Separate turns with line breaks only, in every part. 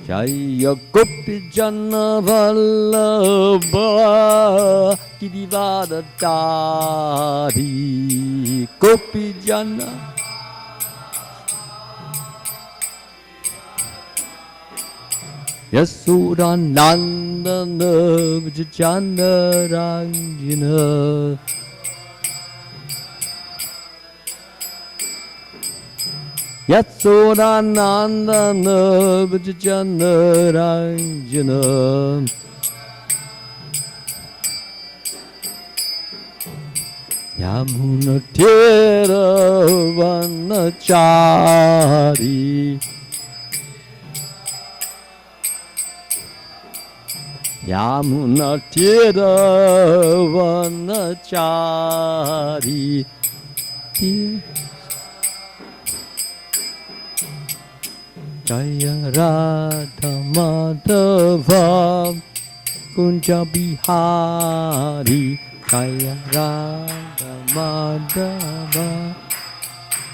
Jaya Gopi Jana Vallabha Girivada Dari Gopi Jana Yasodhanandana Vijayana Ranjana Yasodhanandana Vijayana Ranjana Yamuna Tira Vanachari Yamuna Tira Vanachari Jaya Radha Madhava Kunja Bihari Jaya Radha Madhava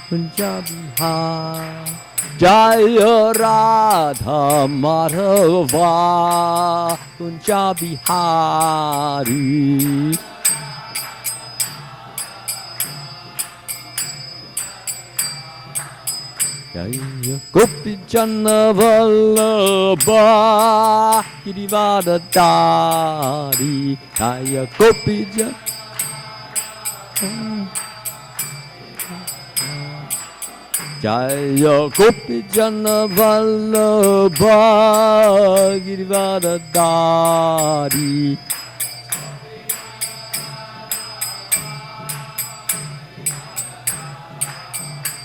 Kunja Bihari Jaya Radha Madhava Kunja Bihari Jaya Gopi Jana Vallabha Girivada Dari Jaya Gopi Jana Jaya Gopi Jana Vallabha Girivada Dari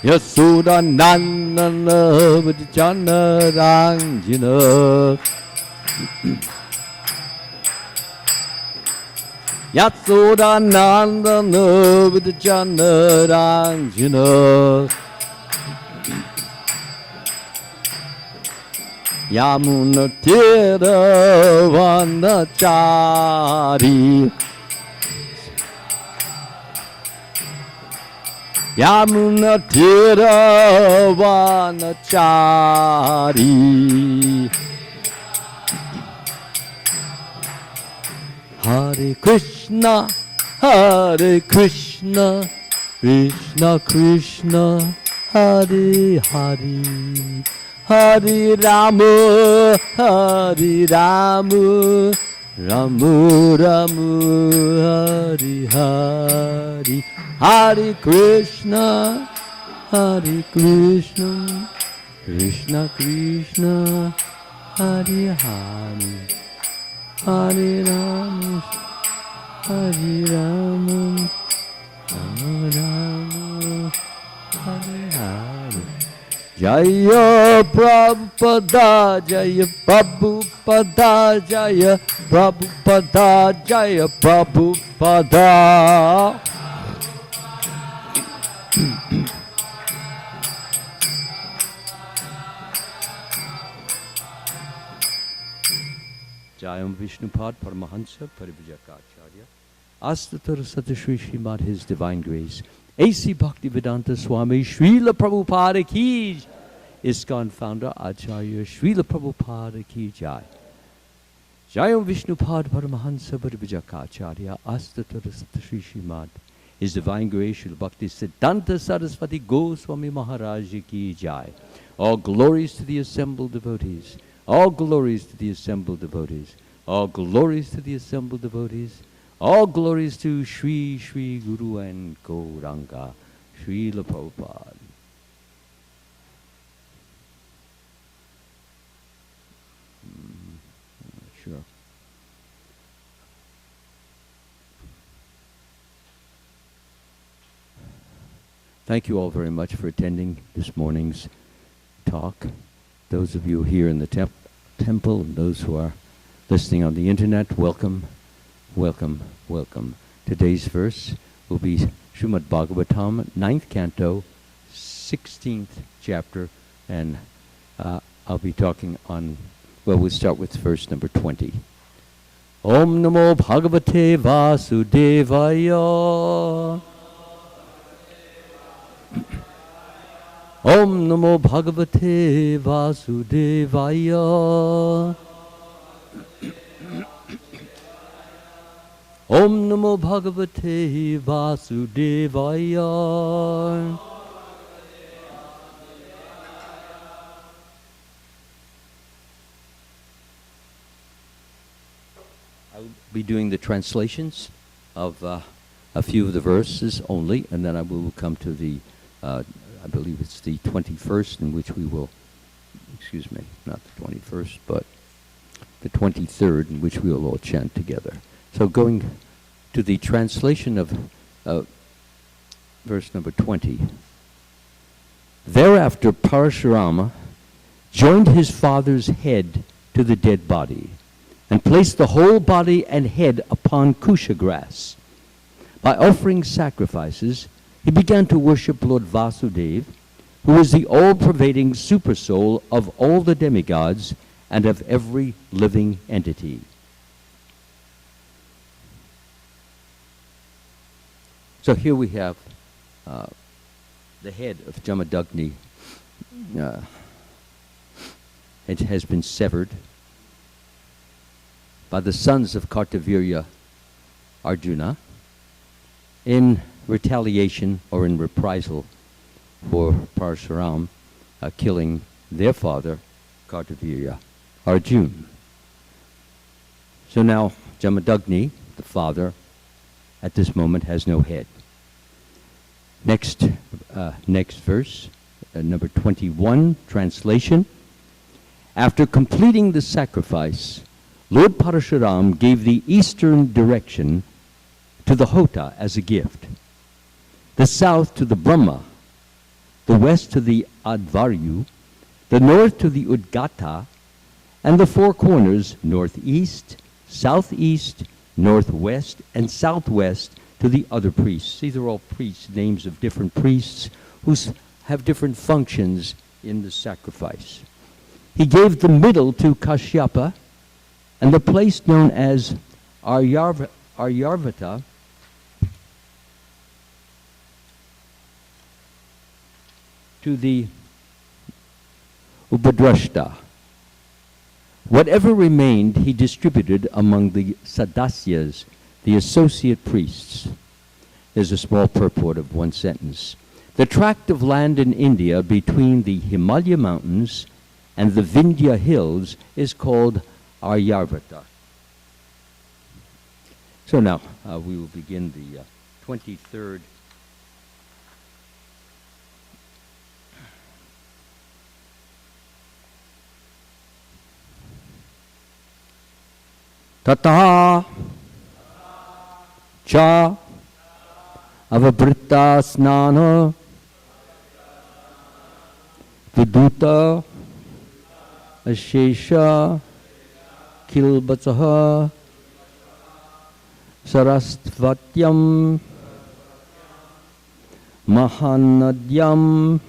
Yasodhanandana Vijayana Ranjana Yasodhanandana Vijayana Ranjana Yamuna Tira Vanachari Yamuna Tira Vanachari Hare Krishna Krishna Krishna Hare Hare Hare Rama Ramu Ramu Hare Hare Hare Krishna Krishna Krishna Hare Hare Hare Rama Rama Rama Hare Hare Jaya Prabhupada Jaya Prabhupada Jaya Prabhupada Jaya Prabhupada Jayam Vishnupad Paramahansa Parivrajaka Astatar Satashri Srimad His Divine Grace A.C. Bhaktivedanta Swami Srila Prabhupada Ki ISKCON founder Acharya Srila Prabhupada Ki Jai Jayam Vishnupad Paramahansa Parivrajaka Astatar Satashri Srimad His Divine Grace Srila Bhakti Siddhanta Saraswati Goswami Maharaj Ki Jai. All glories to the assembled devotees. All glories to the assembled devotees. All glories to the assembled devotees. All glories to Sri Sri Guru and Gauranga, Srila Prabhupada. Sure. Thank you all very much for attending this morning's talk. Those of you here in the temple and those who are listening on the internet, welcome, welcome, welcome. Today's verse will be Srimad Bhagavatam, 9th canto, 16th chapter, and I'll be talking on, well, we'll start with verse number 20. Om Namo Bhagavate Vasudevaya. Om Om Namo Bhagavate Vasudevaya. Om Namo Bhagavate Vasudevaya. I will be doing the translations of a few of the verses only, and then I will come to the, I believe it's the 21st, in which we will, excuse me, not the 21st, but the 23rd, in which we will all chant together. So going to the translation of verse number 20. Thereafter Parashurama joined his father's head to the dead body, and placed the whole body and head upon kusha grass. By offering sacrifices, he began to worship Lord Vasudeva, who is the all-pervading supersoul of all the demigods and of every living entity. So here we have the head of Jamadagni. It has been severed by the sons of Kartavirya Arjuna in retaliation or in reprisal for Parshuram killing their father, Kartavirya Arjuna. So now Jamadagni, the father, at this moment has no head. Next verse, number 21, translation. After completing the sacrifice, Lord Parashuram gave the eastern direction to the Hota as a gift, the south to the Brahma, the west to the Advaryu, the north to the Udgata, and the four corners, northeast, southeast, northwest, and southwest, to the other priests. These are all priests, names of different priests who have different functions in the sacrifice. He gave the middle to Kashyapa, and the place known as Aryavata to the Upadrashta. Whatever remained, he distributed among the Sadasyas, the associate priests. There's a small purport of one sentence. The tract of land in India between the Himalaya mountains and the Vindhya hills is called Aryavata. So now we will begin the 23rd Tata Cha Avabritta Snana Viduta Ashesha Kilbatsaha Sarastvatyam Mahanadyam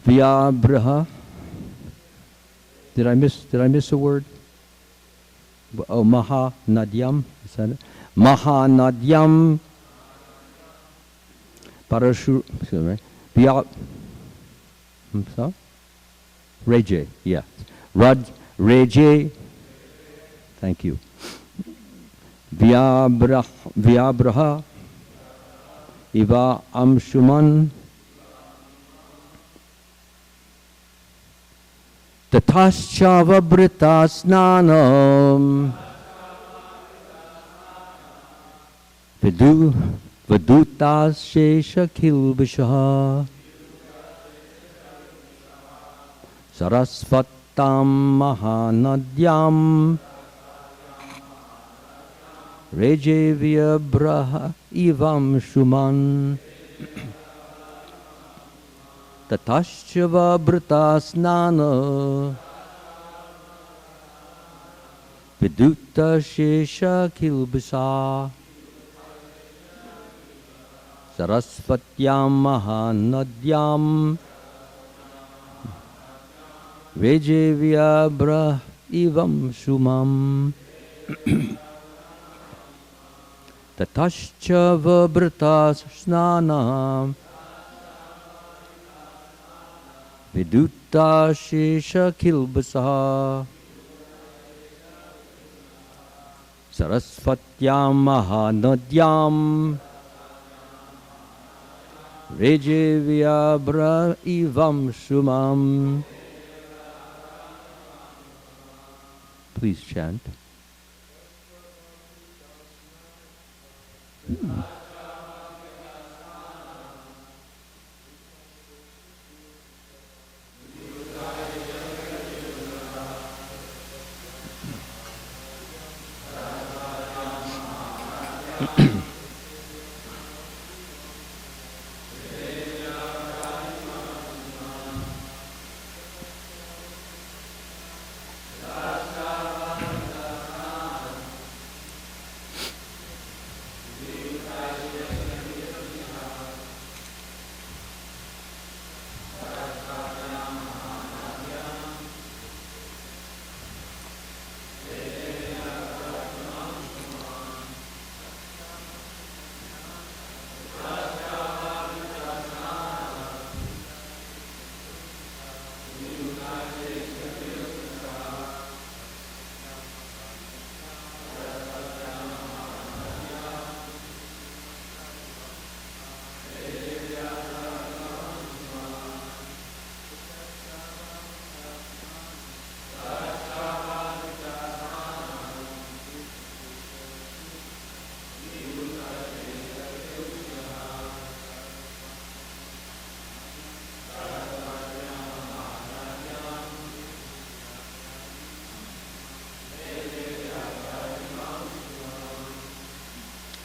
Vyabraha. Did I miss a word? Oh, Mahanadyam. Is that it? Mahanadyam Parashur. So? Reje, yeah. Reje. Thank you. Vyabraha Iva Amshuman Tatascha Snanam Vidutas Shesha Kilbisha Sarasvatam Mahanadyam Rejevya Braha Ivam Shuman Tatashchava Brita Snana Viduta Shesha Kilbisa Sarasvatyam Mahanadyam Rejevya Braha Ivam Shumam Tatashcha Vabrata Snana Vidutta Shesha Kilbasaha Sarasvatyam Mahanadyam Rejevyabra Ivam Shumam. Please chant.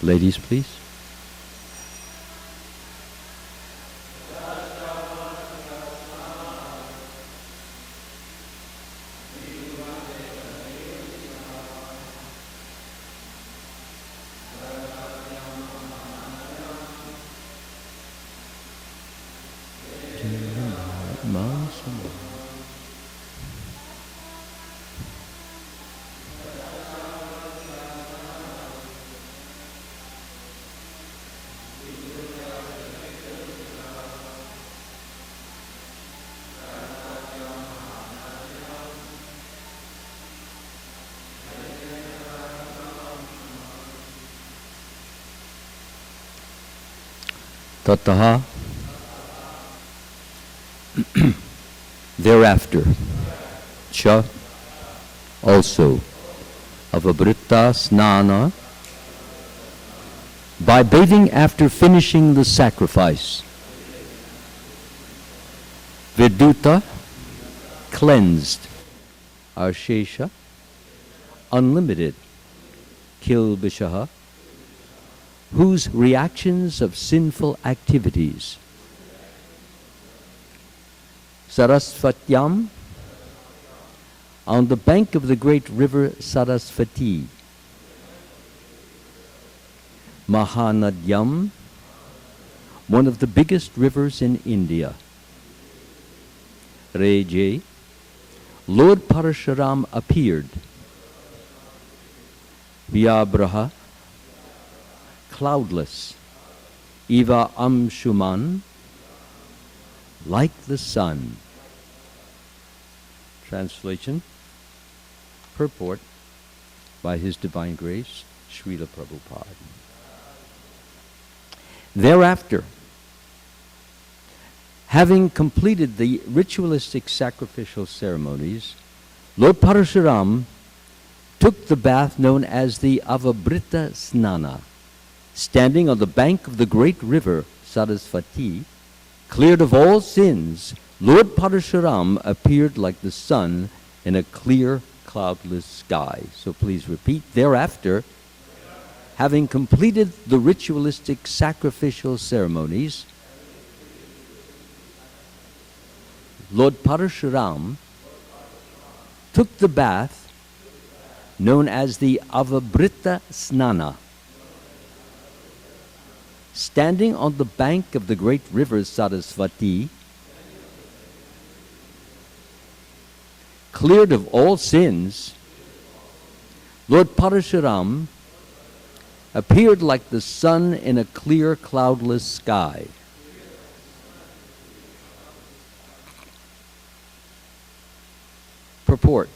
Ladies, please. Tataha. Thereafter, cha, also, avabritta snana, by bathing after finishing the sacrifice. Viduta, cleansed. Arshesha, unlimited. Kilbishaha, whose reactions of sinful activities. Sarasvatyam, on the bank of the great river Sarasvati. Mahanadyam, one of the biggest rivers in India. Reje, Lord Parashuram appeared. Vyabraha, cloudless. Eva Amshuman, like the sun. Translation, purport by His Divine Grace, Srila Prabhupada. Thereafter, having completed the ritualistic sacrificial ceremonies, Lord Parashuram took the bath known as the Avabrita Snana. Standing on the bank of the great river Sarasvati, cleared of all sins, Lord Parashuram appeared like the sun in a clear, cloudless sky. So please repeat. Thereafter, having completed the ritualistic sacrificial ceremonies, Lord Parashuram took the bath known as the Avabrita Snana. Standing on the bank of the great river Sarasvati, cleared of all sins, Lord Parashuram appeared like the sun in a clear, cloudless sky. purport.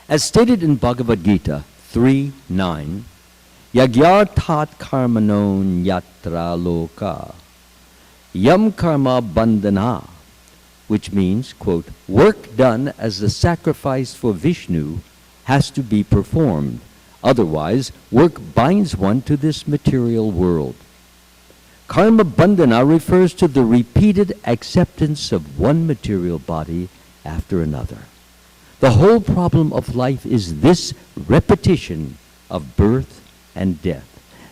As stated in Bhagavad Gita 3:9, Yagyarthat karmano nyatra loka yam karma bandhana, which means, quote, work done as a sacrifice for Vishnu has to be performed. Otherwise, work binds one to this material world. Karma bandhana refers to the repeated acceptance of one material body after another. The whole problem of life is this repetition of birth and death.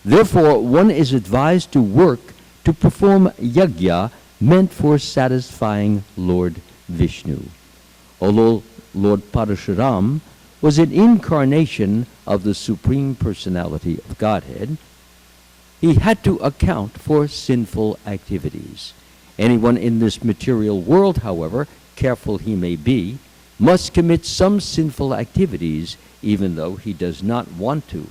Therefore, one is advised to work to perform yajna meant for satisfying Lord Vishnu. Although Lord Parashuram was an incarnation of the Supreme Personality of Godhead, he had to account for sinful activities. Anyone in this material world, however careful he may be, must commit some sinful activities even though he does not want to.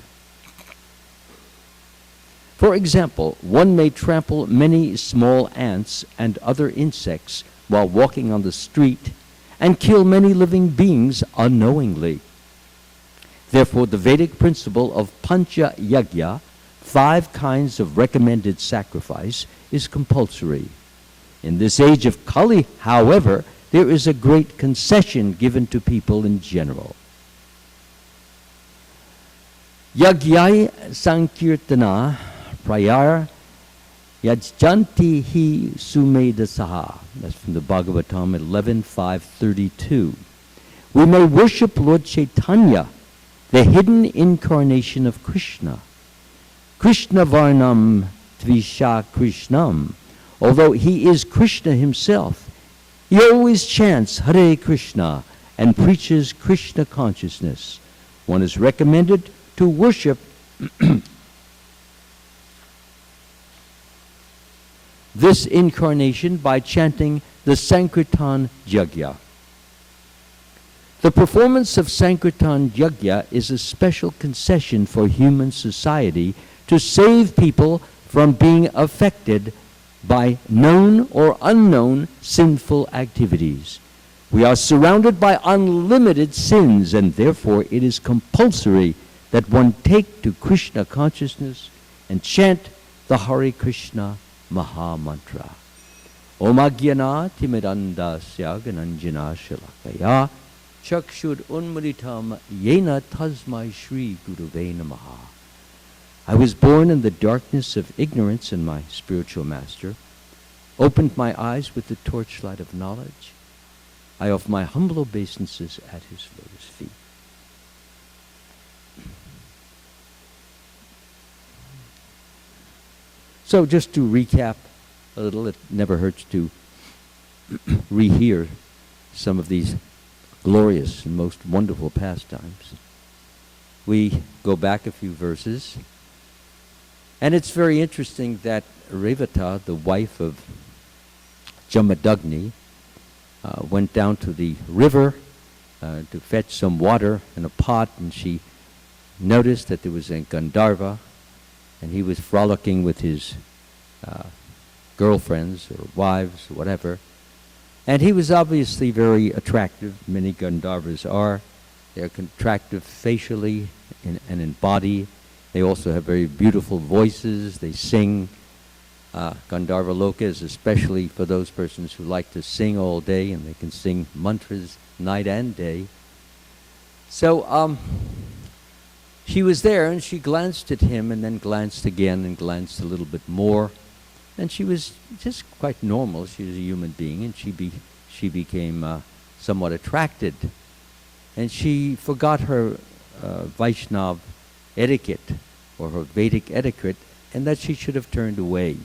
For example, one may trample many small ants and other insects while walking on the street and kill many living beings unknowingly. Therefore, the Vedic principle of Pancha Yajna, 5 kinds of recommended sacrifice, is compulsory. In this age of Kali, however, there is a great concession given to people in general. Yagyai Sankirtana Prayar Yajjanti hi Sumedasaha. That's from the Bhagavatam 11:532. We may worship Lord Chaitanya, the hidden incarnation of Krishna. Krishna Varnam Tvisha Krishnam. Although he is Krishna himself, he always chants Hare Krishna and preaches Krishna consciousness. One is recommended to worship this incarnation by chanting the Sankirtan Yajna. The performance of Sankirtan Yajna is a special concession for human society to save people from being affected by known or unknown sinful activities. We are surrounded by unlimited sins, and therefore it is compulsory that one take to Krishna consciousness and chant the Hare Krishna Maha Mantra. Om Agyana Timidandasya Gananjana Shalakaya Chakshud Unmaditam Yena Tasmai Shri Guruve Namaha. I was born in the darkness of ignorance, and my spiritual master opened my eyes with the torchlight of knowledge. I offer my humble obeisances at his lotus feet. So just to recap a little, it never hurts to rehear some of these glorious and most wonderful pastimes. We go back a few verses, and it's very interesting that Revata, the wife of Jamadagni, went down to the river to fetch some water in a pot, and she noticed that there was a Gandharva, and he was frolicking with his girlfriends or wives or whatever. And he was obviously very attractive. Many Gandharvas are. They're attractive facially and in body. They also have very beautiful voices. They sing. Gandharva Loka is especially for those persons who like to sing all day, and they can sing mantras night and day. So she was there, and she glanced at him, and then glanced again, and glanced a little bit more. And she was just quite normal. She was a human being, and she became somewhat attracted. And she forgot her Vaishnav etiquette, or her Vedic etiquette, and that she should have turned away,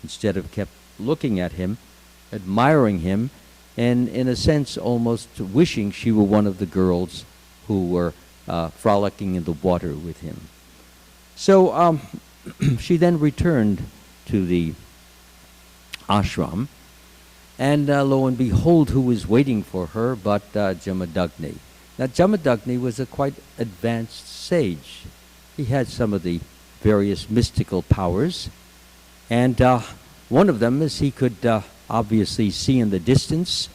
instead of kept looking at him, admiring him, and in a sense almost wishing she were one of the girls who were frolicking in the water with him. So she then returned to the ashram, and lo and behold, who was waiting for her but Jamadagni. Now Jamadagni was a quite advanced sage. He had some of the various mystical powers, and one of them is he could obviously see in the distance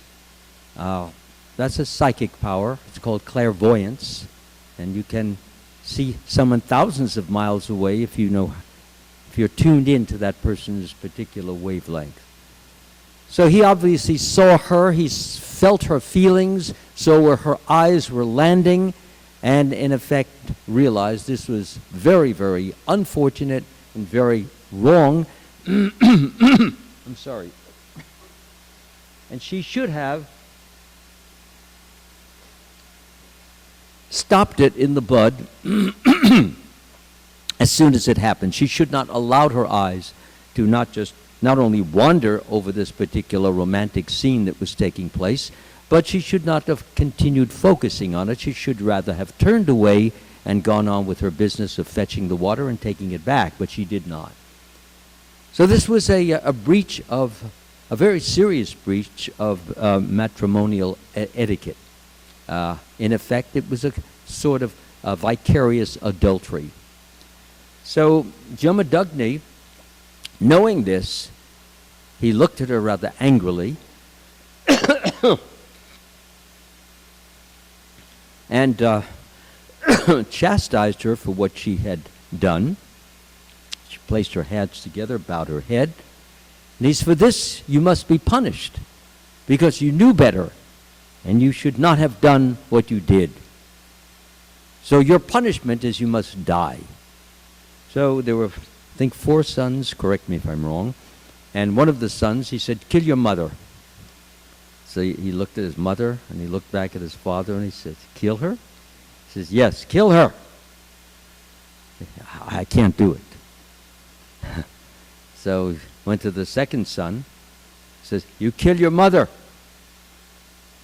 That's a psychic power. It's called clairvoyance. And you can see someone thousands of miles away if you're tuned in to that person's particular wavelength. So he obviously saw her, he felt her feelings, saw where her eyes were landing, and in effect realized this was very, very unfortunate and very wrong. I'm sorry. And she should have stopped it in the bud as soon as it happened. She should not allow her eyes to not only wander over this particular romantic scene that was taking place, but she should not have continued focusing on it. She should rather have turned away and gone on with her business of fetching the water and taking it back, but she did not. So this was a breach of, a very serious breach of matrimonial etiquette. In effect, it was a sort of vicarious adultery. So Jamadagni, knowing this, he looked at her rather angrily and chastised her for what she had done. She placed her hands together, bowed her head, and he said, "For this you must be punished, because you knew better, and you should not have done what you did. So your punishment is you must die." So there were, I think, 4 sons, correct me if I'm wrong, and one of the sons, he said, "Kill your mother." So he looked at his mother, and he looked back at his father, and he said, "Kill her?" He says, "Yes, kill her." "I can't do it." So he went to the second son, says, "You kill your mother."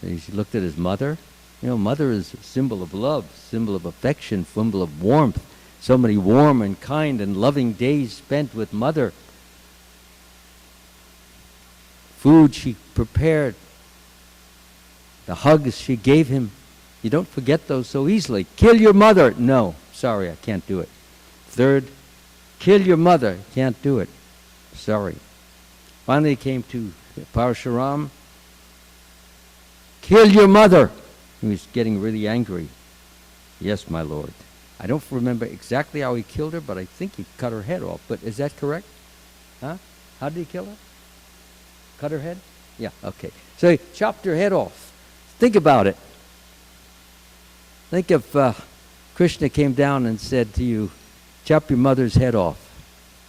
And he looked at his mother. You know, mother is a symbol of love, symbol of affection, symbol of warmth. So many warm and kind and loving days spent with mother. Food she prepared, the hugs she gave him. You don't forget those so easily. "Kill your mother." "No, sorry, I can't do it." Third, "Kill your mother." "Can't do it. Sorry." Finally it came to Parashuram. "Kill your mother." He was getting really angry. "Yes, my lord." I don't remember exactly how he killed her, but I think he cut her head off. But is that correct? Huh? How did he kill her? Cut her head? Yeah, okay. So he chopped her head off. Think about it. Think if Krishna came down and said to you, "Chop your mother's head off."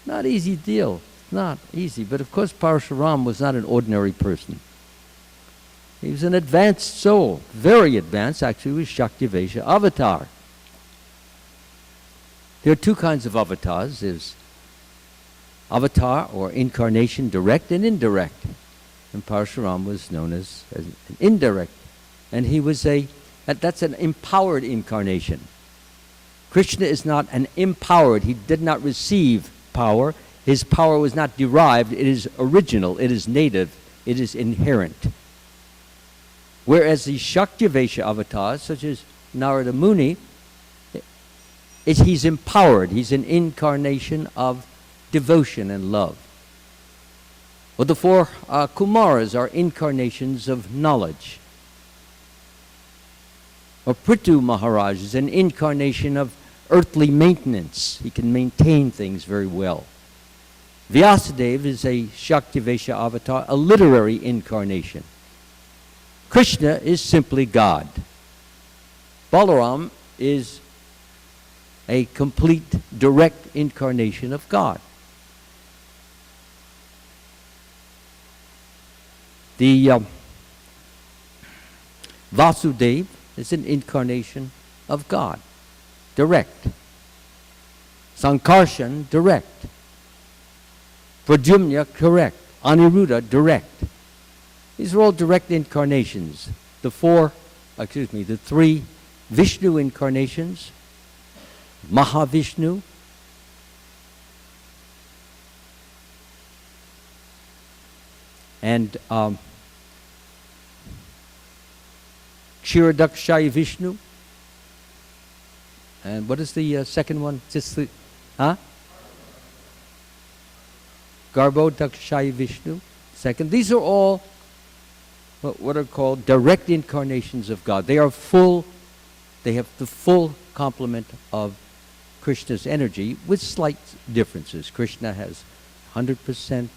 Not easy deal. Not easy. But of course Parashuram was not an ordinary person. He was an advanced soul. Very advanced. Actually, he was Shaktivesha avatar. There are 2 kinds of avatars. There's avatar or incarnation, direct and indirect. And Parashuram was known as an indirect. And he was that's an empowered incarnation. Krishna is not an empowered. He did not receive power. His power was not derived. It is original. It is native. It is inherent. Whereas the Shaktivesha avatars, such as Narada Muni, he's empowered. He's an incarnation of devotion and love. Well, the 4 Kumaras are incarnations of knowledge. Or Prithu Maharaj is an incarnation of earthly maintenance. He can maintain things very well. Vyasadeva is a Shaktivesha avatar, a literary incarnation. Krishna is simply God. Balaram is a complete, direct incarnation of God. The Vasudeva is an incarnation of God, direct. Sankarshan, direct. Pradyumna, correct. Aniruddha, direct. These are all direct incarnations. The 3 Vishnu incarnations, Mahavishnu, and Kshirodakshaya Vishnu. And what is the second one? Garbhodakshaya Vishnu. Second. These are all what are called direct incarnations of God. They have the full complement of Krishna's energy with slight differences. Krishna has 100%,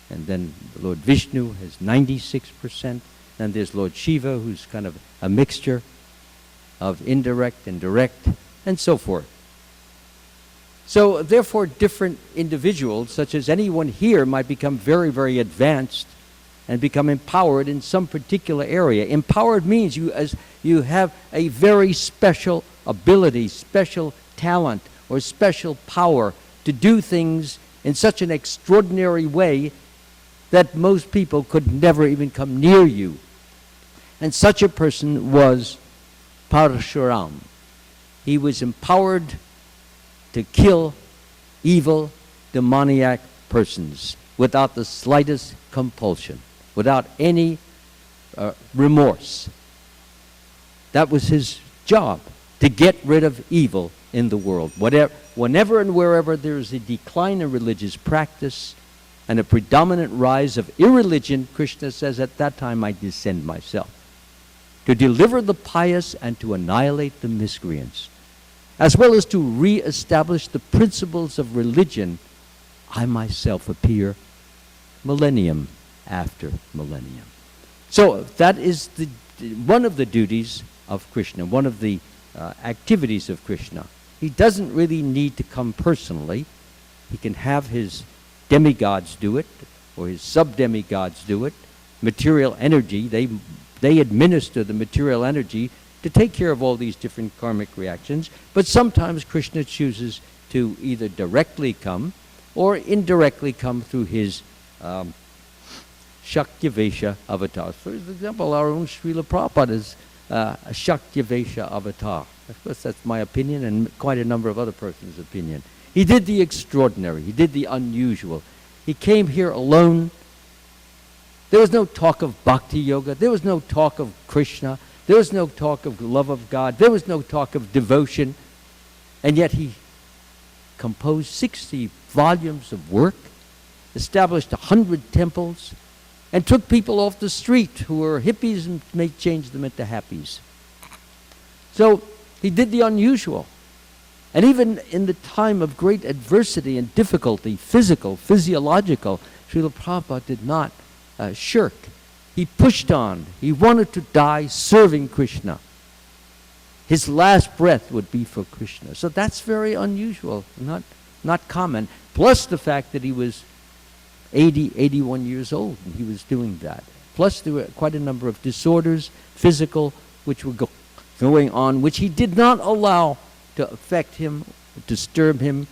and then Lord Vishnu has 96%. Then there's Lord Shiva, who's kind of a mixture of indirect and direct, and so forth. So therefore, different individuals, such as anyone here, might become very, very advanced and become empowered in some particular area. Empowered means you have a very special ability, special talent, or special power to do things in such an extraordinary way that most people could never even come near you. And such a person was Parashuram. He was empowered to kill evil, demoniac persons without the slightest compulsion, without any remorse. That was his job, to get rid of evil in the world. Whenever and wherever there is a decline in religious practice and a predominant rise of irreligion, Krishna says, at that time I descend myself, to deliver the pious and to annihilate the miscreants, as well as to re-establish the principles of religion. I myself appear millennium after millennium. So that is one of the duties of Krishna, one of the activities of Krishna. He doesn't really need to come personally. He can have his demigods do it, or his sub-demigods do it. Material energy, they administer the material energy to take care of all these different karmic reactions. But sometimes Krishna chooses to either directly come or indirectly come through his Shakyavesha avatars. For example, our own Srila Prabhupada is a Shakyavesha avatar. Of course, that's my opinion and quite a number of other persons' opinion. He did the extraordinary. He did the unusual. He came here alone. There was no talk of bhakti yoga. There was no talk of Krishna. There was no talk of love of God. There was no talk of devotion. And yet he composed 60 volumes of work, established 100 temples, and took people off the street who were hippies and changed them into happies. So he did the unusual. And even in the time of great adversity and difficulty, physiological, Srila Prabhupada did not shirk. He pushed on. He wanted to die serving Krishna. His last breath would be for Krishna. So that's very unusual, not common. Plus the fact that he was 81 years old and he was doing that. Plus there were quite a number of disorders, physical, which were going on, which he did not allow to affect him, disturb him,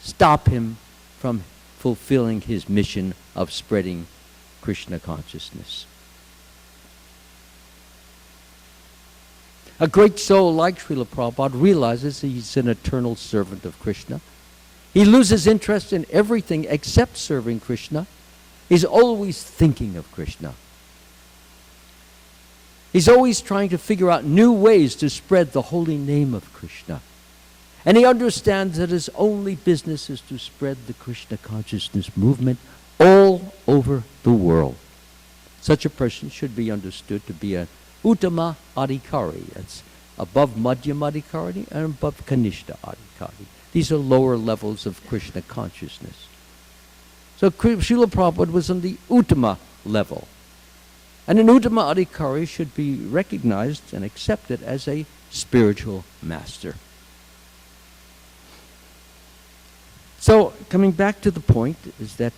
stop him from fulfilling his mission of spreading Krishna consciousness. A great soul like Srila Prabhupada realizes he's an eternal servant of Krishna. He loses interest in everything except serving Krishna. He's always thinking of Krishna. He's always trying to figure out new ways to spread the holy name of Krishna. And he understands that his only business is to spread the Krishna consciousness movement all over the world. Such a person should be understood to be an Uttama Adhikari. That's above Madhyama Adhikari and above Kanishta Adhikari. These are lower levels of Krishna consciousness. So Srila Prabhupada was on the Uttama level. And an Uttama Adhikari should be recognized and accepted as a spiritual master. So, coming back to the point, is that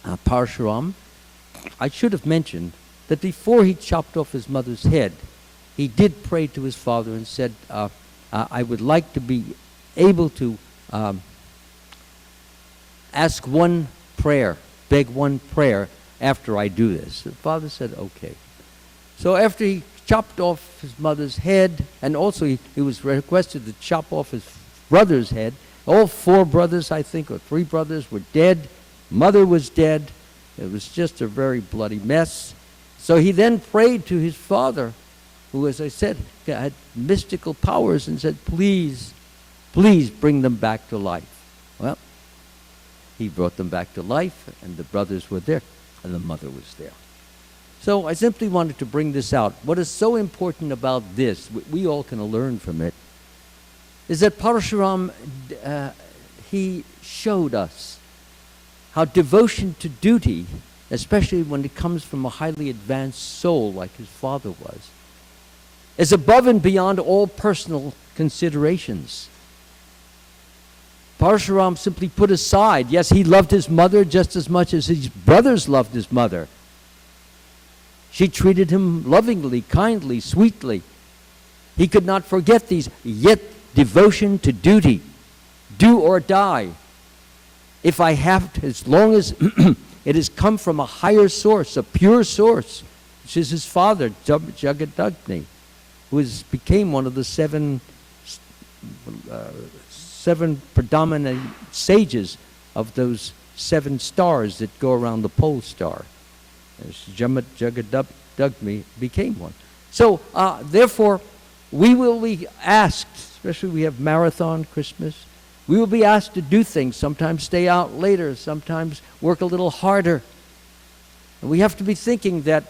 Parashuram, I should have mentioned that before he chopped off his mother's head, he did pray to his father and said, I would like to be able to ask one prayer, beg one prayer after I do this. The father said, okay. So after he chopped off his mother's head, and also he was requested to chop off his brother's head, all 4 brothers, I think, or 3 brothers were dead. Mother was dead. It was just a very bloody mess. So he then prayed to his father, who, as I said, had mystical powers, and said, please, please bring them back to life. Well, he brought them back to life, and the brothers were there, and the mother was there. So I simply wanted to bring this out. What is so important about this, we all can learn from it, is that Parashuram, he showed us how devotion to duty, especially when it comes from a highly advanced soul like his father was, is above and beyond all personal considerations. Parashuram simply put aside, yes, he loved his mother just as much as his brothers loved his mother. She treated him lovingly, kindly, sweetly. He could not forget these, yet devotion to duty, do or die. If I have to, as long as it has come from a higher source, a pure source, which is his father, Jagadagni, who became one of the seven predominant sages of those 7 stars that go around the pole star. Jagadagni became one. So, therefore, we will be asked, especially we have Marathon Christmas, we will be asked to do things, sometimes stay out later, sometimes work a little harder. And we have to be thinking that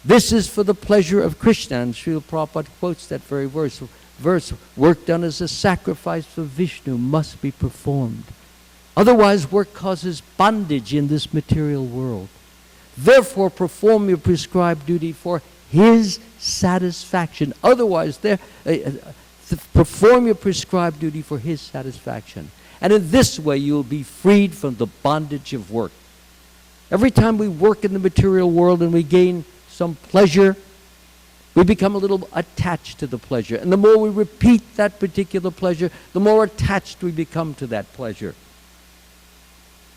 this is for the pleasure of Krishna. And Srila Prabhupada quotes that very verse, work done as a sacrifice for Vishnu must be performed. Otherwise, work causes bondage in this material world. Therefore, perform your prescribed duty for his satisfaction. Otherwise, perform your prescribed duty for his satisfaction. And in this way, you'll be freed from the bondage of work. Every time we work in the material world and we gain some pleasure, we become a little attached to the pleasure. And the more we repeat that particular pleasure, the more attached we become to that pleasure.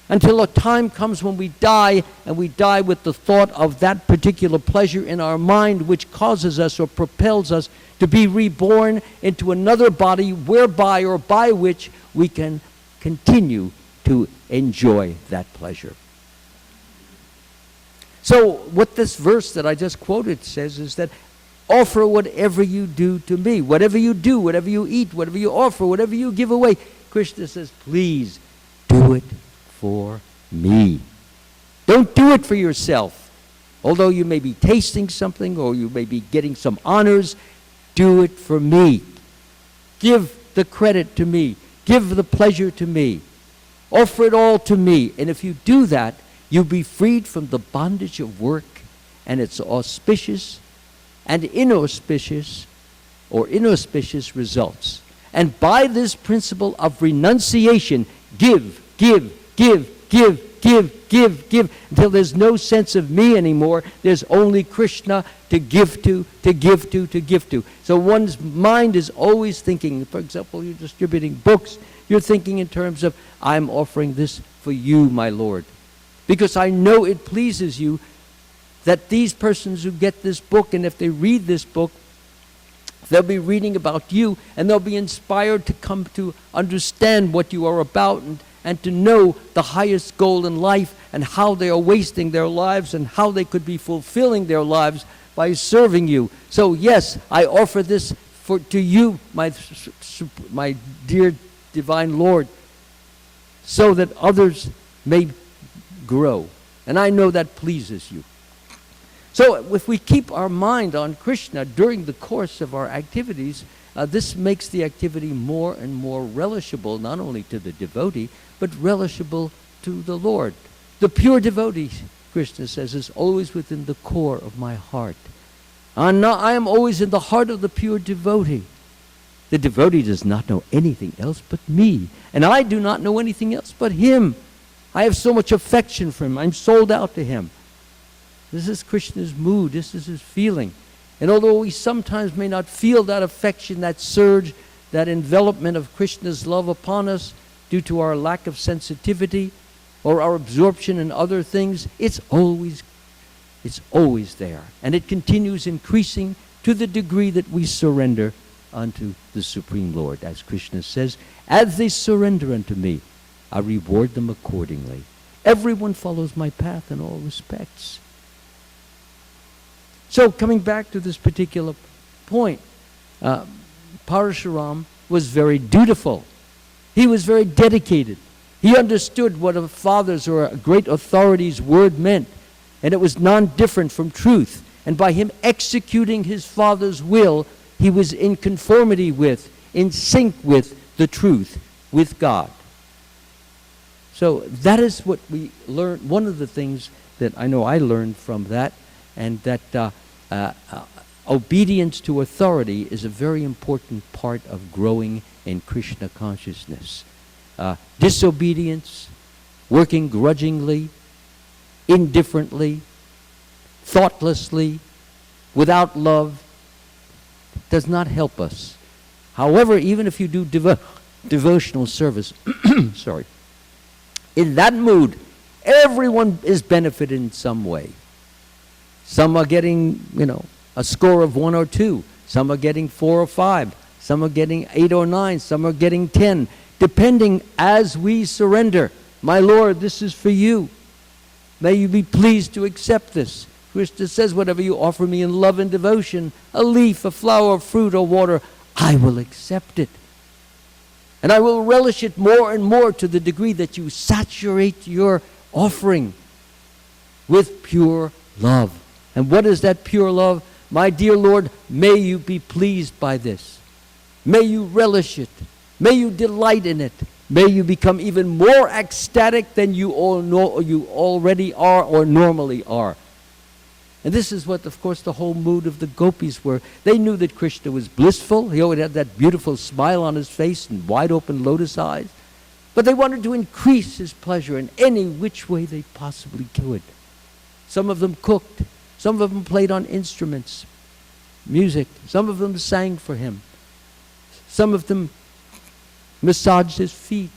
Until a time comes when we die, and we die with the thought of that particular pleasure in our mind, which causes us or propels us to be reborn into another body whereby or by which we can continue to enjoy that pleasure. So what this verse that I just quoted says is that offer whatever you do to me. Whatever you do, whatever you eat, whatever you offer, whatever you give away. Krishna says, please do it for me. Don't do it for yourself. Although you may be tasting something or you may be getting some honors, do it for me. Give the credit to me. Give the pleasure to me. Offer it all to me. And if you do that, you'll be freed from the bondage of work and its auspicious and inauspicious results. And by this principle of renunciation, give, until there's no sense of me anymore. There's only Krishna to give to. So one's mind is always thinking, for example, you're distributing books, you're thinking in terms of, I'm offering this for you, my Lord. Because I know it pleases you that these persons who get this book, and if they read this book, they'll be reading about you, and they'll be inspired to come to understand what you are about, and to know the highest goal in life, and how they are wasting their lives, and how they could be fulfilling their lives by serving you. So yes, I offer this to you, my dear Divine Lord, so that others may grow. And I know that pleases you. So if we keep our mind on Krishna during the course of our activities, this makes the activity more and more relishable, not only to the devotee, but relishable to the Lord. The pure devotee, Krishna says, is always within the core of my heart. I am always in the heart of the pure devotee. The devotee does not know anything else but me, and I do not know anything else but him. I have so much affection for him. I'm sold out to him. This is Krishna's mood. This is his feeling. And although we sometimes may not feel that affection, that surge, that envelopment of Krishna's love upon us due to our lack of sensitivity or our absorption in other things, it's always there. And it continues increasing to the degree that we surrender unto the Supreme Lord. As Krishna says, as they surrender unto me, I reward them accordingly. Everyone follows my path in all respects. So coming back to this particular point, Parashuram was very dutiful. He was very dedicated. He understood what a father's or a great authority's word meant, and it was non-different from truth. And by him executing his Father's will, he was in conformity with, in sync with the truth, with God. So that is what we learned. One of the things that I know I learned from that, and that obedience to authority is a very important part of growing in Krishna consciousness. Disobedience, working grudgingly, indifferently, thoughtlessly, without love, does not help us. However, even if you do devotional service, sorry, in that mood, everyone is benefited in some way. Some are getting, a score of 1 or 2. Some are getting 4 or 5. Some are getting 8 or 9. Some are getting 10. Depending as we surrender. My Lord, this is for you. May you be pleased to accept this. Krishna says, whatever you offer me in love and devotion, a leaf, a flower, fruit, or water, I will accept it. And I will relish it more and more to the degree that you saturate your offering with pure love. And what is that pure love? My dear Lord, may you be pleased by this. May you relish it. May you delight in it. May you become even more ecstatic than you already are or normally are. And this is what, of course, the whole mood of the gopis were. They knew that Krishna was blissful. He always had that beautiful smile on his face and wide open lotus eyes. But they wanted to increase his pleasure in any which way they possibly could. Some of them cooked. Some of them played on instruments, music. Some of them sang for him. Some of them massaged his feet.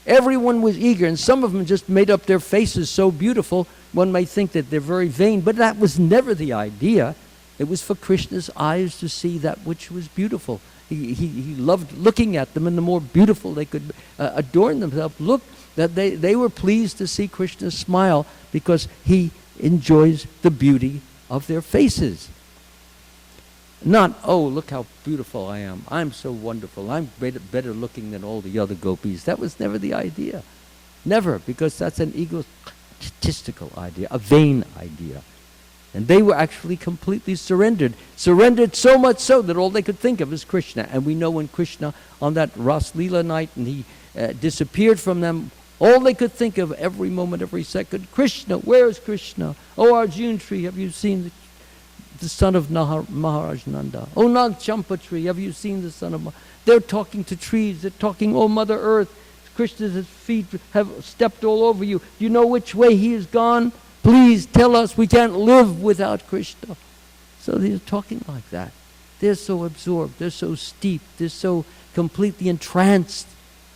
Everyone was eager, and some of them just made up their faces so beautiful, one may think that they're very vain, but that was never the idea. It was for Krishna's eyes to see that which was beautiful. He loved looking at them, and the more beautiful they could adorn themselves. Look, that they were pleased to see Krishna smile because he enjoys the beauty of their faces. Not, oh, look how beautiful I am. I'm so wonderful. I'm better looking than all the other gopis. That was never the idea. Never, because that's an egotistical idea, a vain idea. And they were actually completely surrendered. Surrendered so much so that all they could think of is Krishna. And we know when Krishna, on that Ras Leela night, and he disappeared from them, all they could think of every moment, every second, Krishna, where is Krishna? Oh, Arjun tree, have you seen the son of Maharaj Nanda? Oh, Nag Champa tree, have you seen the son of They're talking to trees, they're talking, oh, Mother Earth, Krishna's feet have stepped all over you. Do you know which way he has gone? Please tell us, we can't live without Krishna. So they're talking like that. They're so absorbed, they're so steeped, they're so completely entranced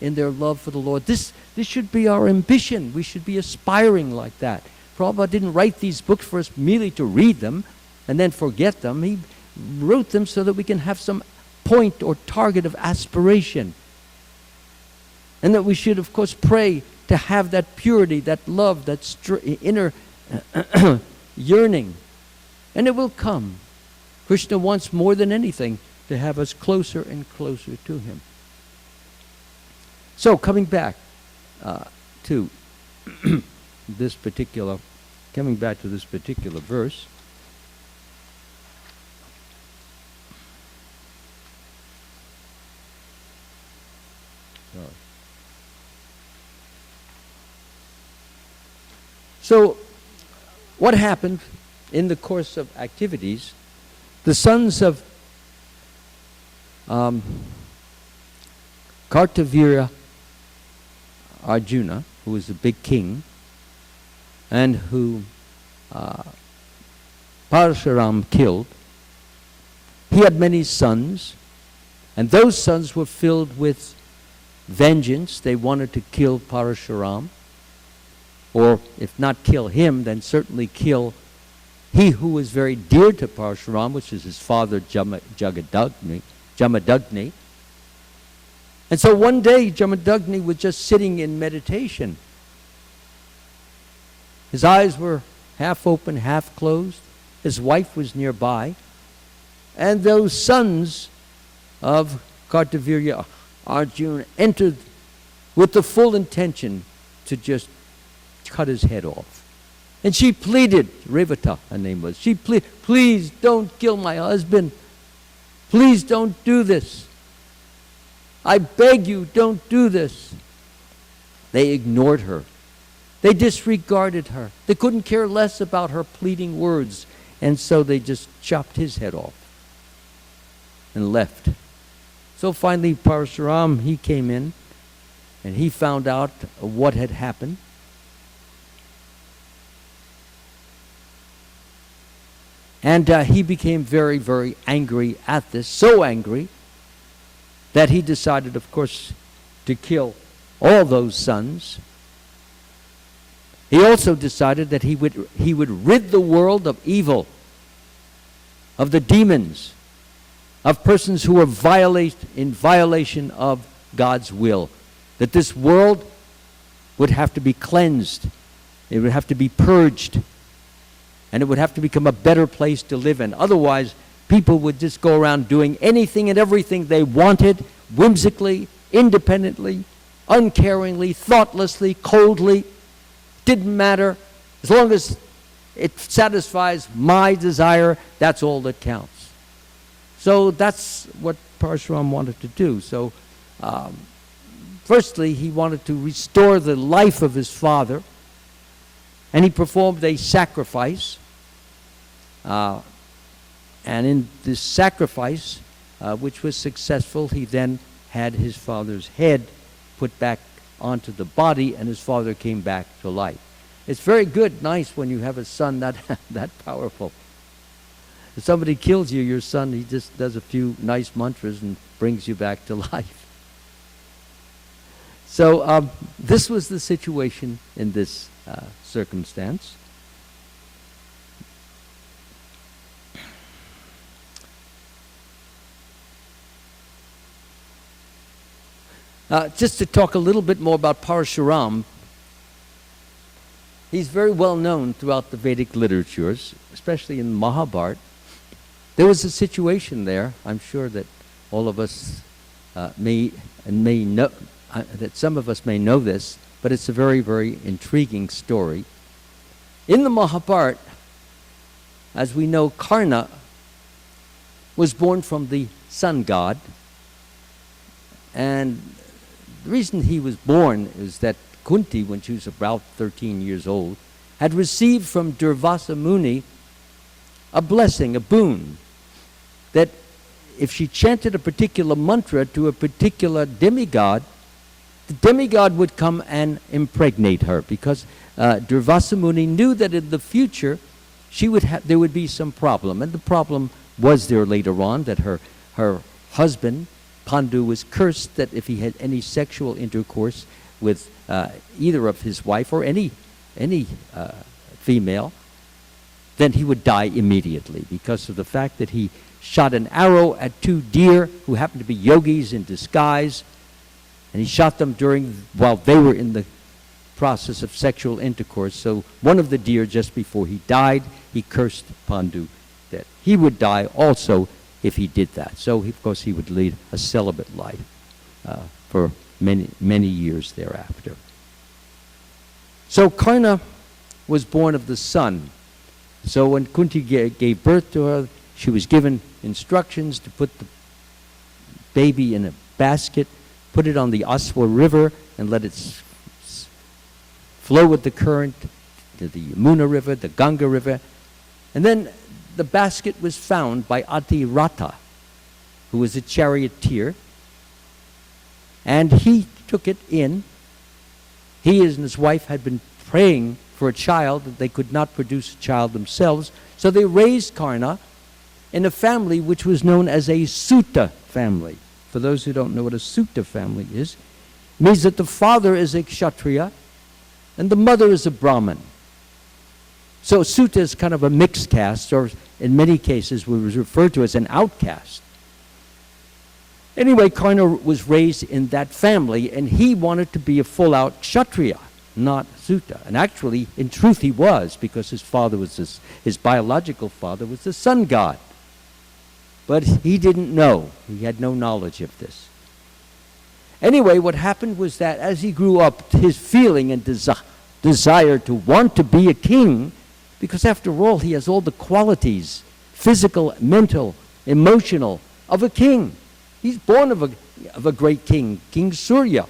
in their love for the Lord. This should be our ambition. We should be aspiring like that. Prabhupada didn't write these books for us merely to read them and then forget them. He wrote them so that we can have some point or target of aspiration. And that we should, of course, pray to have that purity, that love, that inner yearning. And it will come. Krishna wants more than anything to have us closer and closer to him. So coming back to this particular verse. So what happened in the course of activities? The sons of Kartavirya Arjuna, who was a big king, and who Parashuram killed, he had many sons, and those sons were filled with vengeance. They wanted to kill Parashuram, or if not kill him, then certainly kill he who was very dear to Parashuram, which is his father Jamadagni. And so one day Jamadagni was just sitting in meditation. His eyes were half open, half closed. His wife was nearby. And those sons of Kartavirya Arjuna entered with the full intention to just cut his head off. And she pleaded, Revata, her name was. She pleaded, please don't kill my husband. Please don't do this. I beg you, don't do this. They ignored her. They disregarded her. They couldn't care less about her pleading words. And so they just chopped his head off and left. So finally Parashuram, he came in and he found out what had happened. And he became very, very angry at this, so angry that he decided, of course, to kill all those sons. He also decided that he would rid the world of evil, of the demons, of persons who were in violation of God's will. That this world would have to be cleansed. It would have to be purged. And it would have to become a better place to live in. Otherwise, people would just go around doing anything and everything they wanted, whimsically, independently, uncaringly, thoughtlessly, coldly. Didn't matter. As long as it satisfies my desire, that's all that counts. So that's what Parashuram wanted to do. So firstly, he wanted to restore the life of his father, and he performed a sacrifice. And in this sacrifice, which was successful, he then had his father's head put back onto the body, and his father came back to life. It's very good, nice when you have a son that powerful. If somebody kills you, your son, he just does a few nice mantras and brings you back to life. So this was the situation in this circumstance. Just to talk a little bit more about Parashuram, he's very well known throughout the Vedic literatures, especially in Mahabharata. There was a situation there, I'm sure that all of us may know, that some of us may know this, but it's a very, very intriguing story. In the Mahabharata, as we know, Karna was born from the sun god, and the reason he was born is that Kunti, when she was about 13 years old, had received from Durvasa Muni a blessing, a boon, that if she chanted a particular mantra to a particular demigod, the demigod would come and impregnate her, because Durvasa Muni knew that in the future there would be some problem. And the problem was there later on, that her husband, Pandu, was cursed that if he had any sexual intercourse with either of his wife or any female, then he would die immediately, because of the fact that he shot an arrow at two deer who happened to be yogis in disguise, and he shot them while they were in the process of sexual intercourse. So one of the deer, just before he died, he cursed Pandu that he would die also if he did that. So of course he would lead a celibate life for many, many years thereafter. So Karna was born of the sun. So when Kunti gave birth to her, she was given instructions to put the baby in a basket, put it on the Aswa River, and let it flow with the current to the Yamuna River, the Ganga River. And then the basket was found by Atirata, who was a charioteer, and he took it in. He and his wife had been praying for a child, that they could not produce a child themselves, so they raised Karna in a family which was known as a Sutta family. For those who don't know what a Sutta family is, it means that the father is a Kshatriya and the mother is a Brahmin. So Sutta is kind of a mixed caste, or in many cases was referred to as an outcast. Anyway, Karna was raised in that family, and he wanted to be a full-out Kshatriya, not Sutta. And actually, in truth, he was, because his father was his biological father was the sun god. But he didn't know. He had no knowledge of this. Anyway, what happened was that as he grew up, his feeling and desire to want to be a king, because after all, he has all the qualities, physical, mental, emotional, of a king. He's born of a great king, King Surya.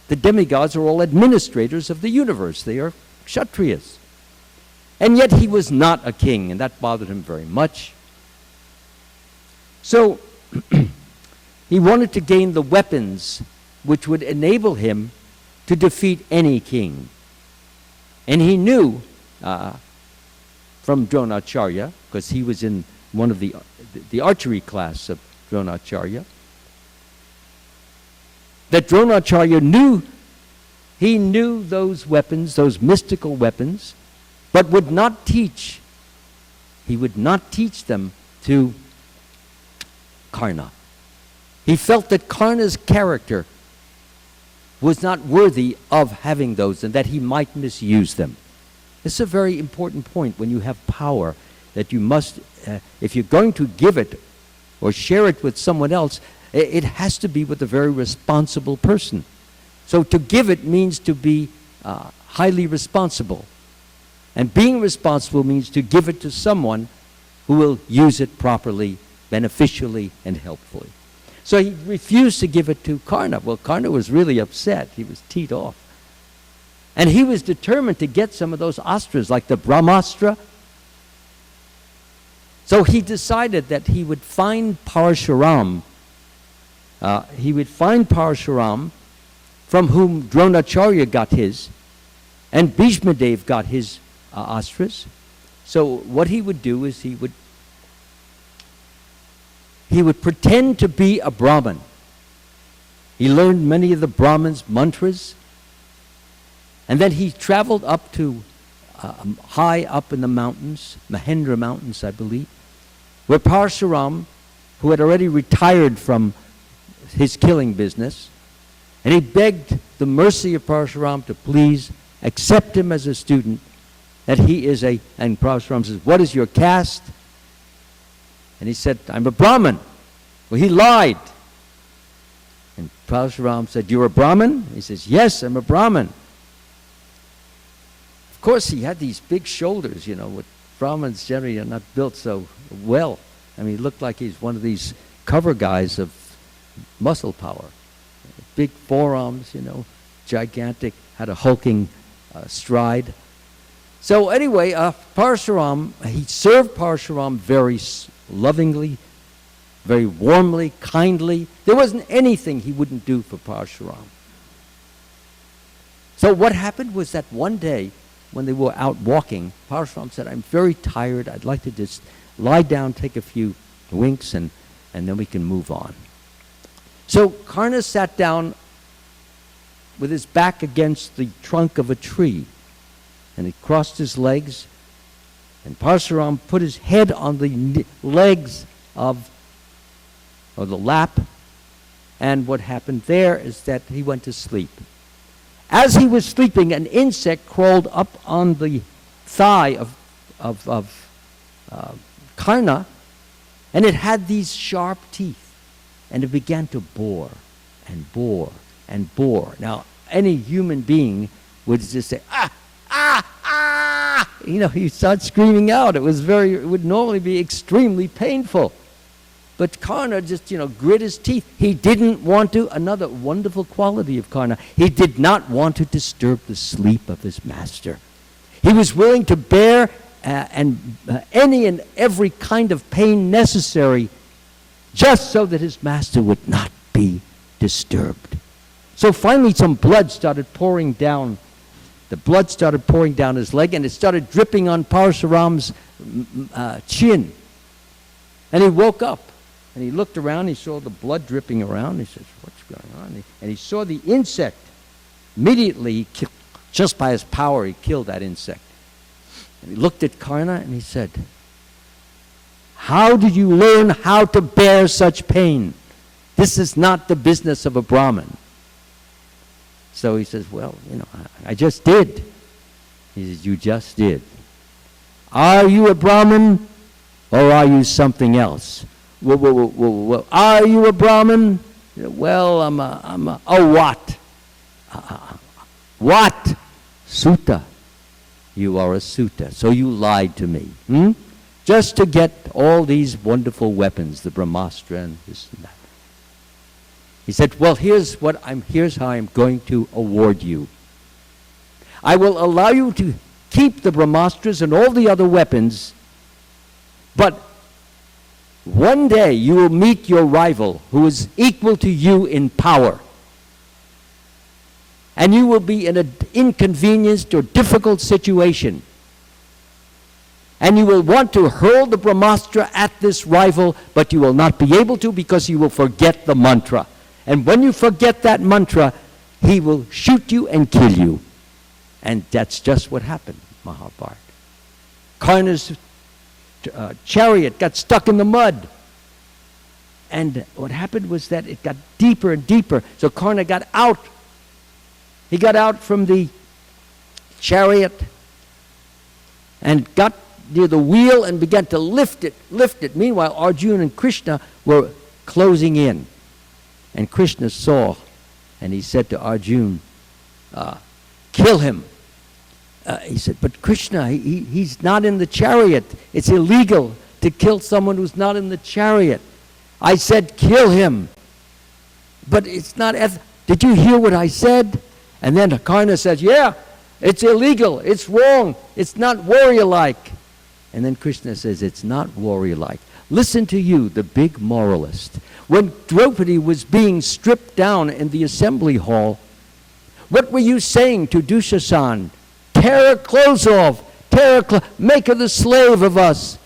The demigods are all administrators of the universe. They are Kshatriyas. And yet he was not a king, and that bothered him very much. So he wanted to gain the weapons which would enable him to defeat any king. And he knew from Dronacharya, because he was in one of the archery class of Dronacharya, that Dronacharya knew those weapons, those mystical weapons, but would not teach. He would not teach them to Karna. He felt that Karna's character was not worthy of having those, and that he might misuse them. This is a very important point when you have power, that you must, if you're going to give it or share it with someone else, it has to be with a very responsible person. So to give it means to be highly responsible. And being responsible means to give it to someone who will use it properly, beneficially, and helpfully. So he refused to give it to Karna. Well, Karna was really upset. He was teed off. And he was determined to get some of those astras, like the Brahmastra. So he decided that he would find Parashuram. From whom Dronacharya got his, and Bhishmadev got his astras. So what he would do is he would pretend to be a Brahmin. He learned many of the Brahmins' mantras, and then he traveled up to high up in the mountains, Mahendra Mountains, I believe, where Parshuram, who had already retired from his killing business, and he begged the mercy of Parshuram to please accept him as a student, that he is and Parshuram says, "What is your caste?" And he said, "I'm a Brahmin." Well, he lied. And Parshuram said, "You're a Brahmin?" He says, "Yes, I'm a Brahmin." Of course, he had these big shoulders, what Brahmins generally are not built so well. I mean, he looked like he's one of these cover guys of muscle power. Big forearms, gigantic, had a hulking stride. So anyway, Parshuram, he served Parshuram very lovingly, very warmly, kindly. There wasn't anything he wouldn't do for Parshuram. So what happened was that one day, when they were out walking, Parshuram said, "I'm very tired. I'd like to just lie down, take a few winks, and then we can move on." So Karna sat down with his back against the trunk of a tree, and he crossed his legs, and Parshuram put his head on the legs or the lap, and what happened there is that he went to sleep. As he was sleeping, an insect crawled up on the thigh of Karna, and it had these sharp teeth. And it began to bore and bore and bore. Now, any human being would just say, "Ah, ah, ah!" He'd start screaming out. It would normally be extremely painful. But Karna just, grit his teeth. He didn't want to, another wonderful quality of Karna, he did not want to disturb the sleep of his master. He was willing to bear any and every kind of pain necessary, just so that his master would not be disturbed. So finally some blood started pouring down. The blood started pouring down his leg, and it started dripping on Parshuram's chin. And he woke up, and he looked around, he saw the blood dripping around. He says, "What's going on?" And he saw the insect. Immediately, just by his power, he killed that insect. And he looked at Karna, and he said, "How did you learn how to bear such pain? This is not the business of a Brahmin." So he says, "Well, I just did." He says, "You just did. Are you a Brahmin or are you something else?" Whoa. Are you a Brahmin? Well, I'm a what? What? Sutta. You are a sutta. So you lied to me. Just to get all these wonderful weapons, the Brahmastra and this and that. He said, well, here's how I'm going to award you. I will allow you to keep the Brahmastras and all the other weapons, but one day you will meet your rival who is equal to you in power. And you will be in an inconvenienced or difficult situation. And you will want to hurl the Brahmastra at this rival, but you will not be able to because you will forget the mantra. And when you forget that mantra, he will shoot you and kill you. And that's just what happened, Mahabharata. Karna's chariot got stuck in the mud. And what happened was that it got deeper and deeper. So Karna got out. He got out from the chariot and got near the wheel and began to lift it. Meanwhile, Arjuna and Krishna were closing in. And Krishna saw, and he said to Arjuna, kill him. He said, but Krishna, he's not in the chariot. It's illegal to kill someone who's not in the chariot. I said, kill him. But it's not, did you hear what I said? And then Karna says, yeah, it's illegal, it's wrong, it's not warrior-like. And then Krishna says, it's not warrior-like. Listen to you, the big moralist. When Draupadi was being stripped down in the assembly hall, what were you saying to Dushashan? Tear her clothes off, make her the slave of us.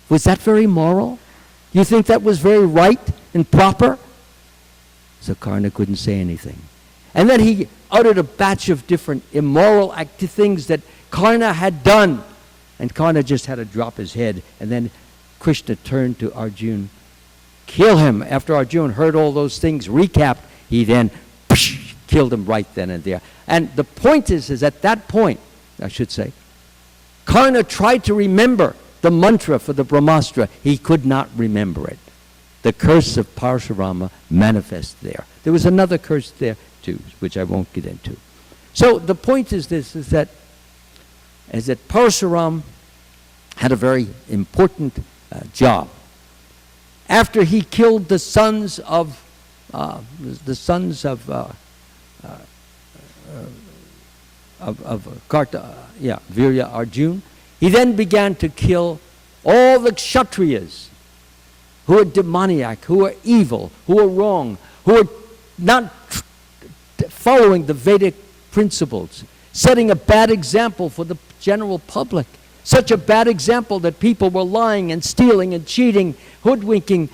Was that very moral? You think that was very right and proper? So Karna couldn't say anything. And then he uttered a batch of different immoral things that Karna had done. And Karna just had to drop his head. And then Krishna turned to Arjuna. Kill him. After Arjuna heard all those things recapped, he then killed him right then and there. And the point is at that point, I should say, Karna tried to remember the mantra for the Brahmastra. He could not remember it. The curse of Parashurama manifests there. There was another curse there too, which I won't get into. So the point is this, is that Parashuram had a very important job. After he killed the sons of Virya Arjuna, he then began to kill all the Kshatriyas who are demoniac, who are evil, who are wrong, who are not following the Vedic principles, setting a bad example for the general public. Such a bad example that people were lying and stealing and cheating, hoodwinking.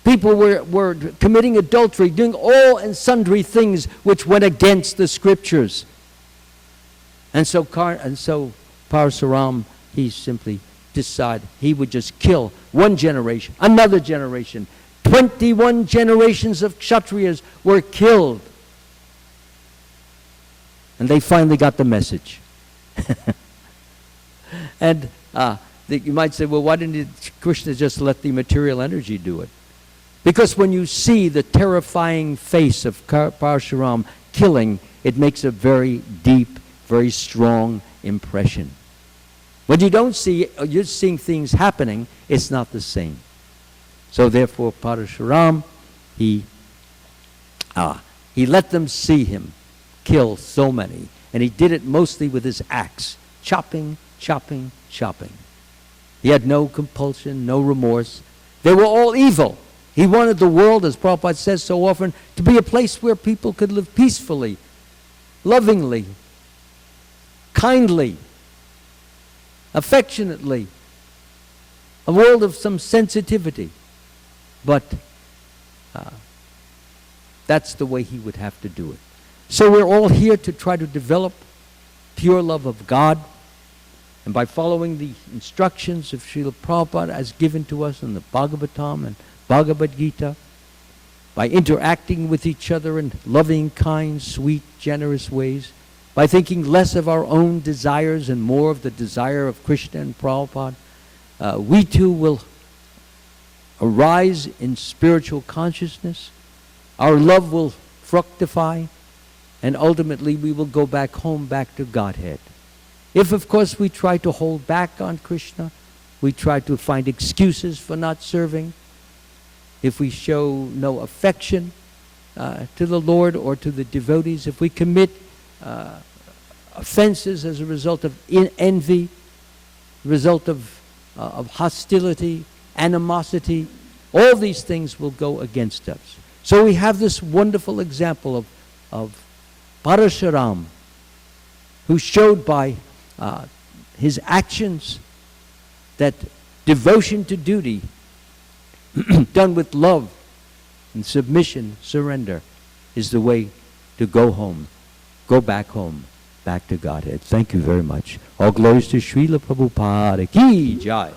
People were committing adultery, doing all and sundry things which went against the scriptures. And so Parashuram, he simply decided he would just kill one generation, another generation. 21 generations of Kshatriyas were killed. And they finally got the message. And you might say, well, why didn't Krishna just let the material energy do it? Because when you see the terrifying face of Parashuram killing, it makes a very deep, very strong impression. When you don't see, you're seeing things happening, it's not the same. So therefore, Parashuram, he let them see him kill so many. And he did it mostly with his axe, chopping, chopping, chopping. He had no compulsion, no remorse. They were all evil. He wanted the world, as Prabhupada says so often, to be a place where people could live peacefully, lovingly, kindly, affectionately, a world of some sensitivity. But that's the way he would have to do it. So we're all here to try to develop pure love of God. And by following the instructions of Srila Prabhupada as given to us in the Bhagavatam and Bhagavad Gita, by interacting with each other in loving, kind, sweet, generous ways, by thinking less of our own desires and more of the desire of Krishna and Prabhupada, we too will arise in spiritual consciousness. Our love will fructify, And ultimately we will go back home, back to Godhead. If, of course, we try to hold back on Krishna, we try to find excuses for not serving, if we show no affection to the Lord or to the devotees, if we commit offenses as a result of envy, result of hostility, animosity, all these things will go against us. So we have this wonderful example of Parashuram, who showed by his actions that devotion to duty done with love and submission, surrender, is the way to go home, go back home, back to Godhead. Thank you very much. All glories to Srila Prabhupada Ki Jai.